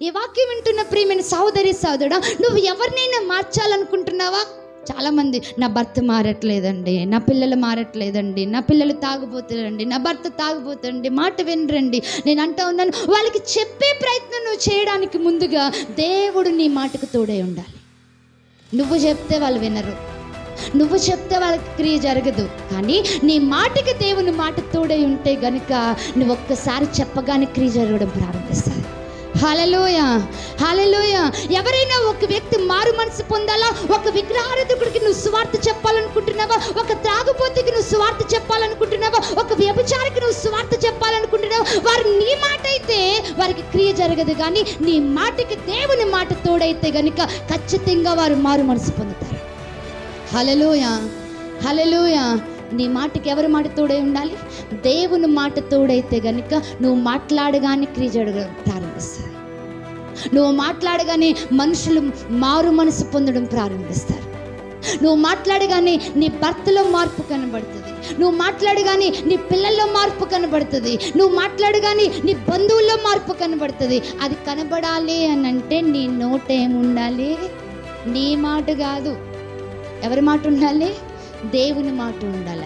ఈ వాక్యం వింటున్న ప్రియమైన సహోదరి సహోదరుడా, నువ్వు ఎవరినైనా మార్చాలనుకుంటున్నావా? చాలామంది, నా భర్త మారట్లేదండి, నా పిల్లలు మారట్లేదండి, నా పిల్లలు తాగుపోతారండి, నా భర్త తాగుపోతారండి, మాట వినరండి. నేను అంటూ ఉన్నాను, వాళ్ళకి చెప్పే ప్రయత్నం నువ్వు చేయడానికి ముందుగా దేవుడు నీ మాటకు తోడై ఉండాలి. నువ్వు చెప్తే వాళ్ళు వినరు, నువ్వు చెప్తే వాళ్ళకి క్రియ జరగదు. కానీ నీ మాటకి దేవుని మాట తోడై ఉంటే గనుక నువ్వు ఒక్కసారి చెప్పగానే క్రియ జరగడం ప్రారంభిస్తుంది. హల్లెలూయా, హల్లెలూయా. ఎవరైనా ఒక వ్యక్తి మారు మనసు పొందాలా? ఒక విగ్రహారాధకుడికి నువ్వు సువార్త చెప్పాలనుకుంటున్నావా? ఒక త్రాగుబోతుకి నువ్వు సువార్త చెప్పాలనుకుంటున్నావా? ఒక వ్యభిచారికి నువ్వు సువార్త చెప్పాలనుకుంటున్నావా? వారు నీ మాట అయితే వారికి క్రియ జరగదు. కానీ నీ మాటకి దేవుని మాట తోడైతే గనుక ఖచ్చితంగా వారు మారు మనసు పొందుతారు. హల్లెలూయా, హల్లెలూయా. నీ మాటకి ఎవరి మాట తోడై ఉండాలి? దేవుని మాట తోడైతే గనుక నువ్వు మాట్లాడగానే క్రియ జరగడం ప్రారంభిస్తుంది. నువ్వు మాట్లాడగానే మనుషులు మారు మనసు పొందడం ప్రారంభిస్తారు. నువ్వు మాట్లాడగానే నీ భర్తలో మార్పు కనబడుతుంది. నువ్వు మాట్లాడగానే నీ పిల్లల్లో మార్పు కనబడుతుంది. నువ్వు మాట్లాడగానే నీ బంధువుల్లో మార్పు కనబడుతుంది. అది కనబడాలి అని అంటే నీ నోట ఏముండాలి? నీ మాట కాదు. ఎవరి మాట ఉండాలి? దేవుని మాట ఉండాలి.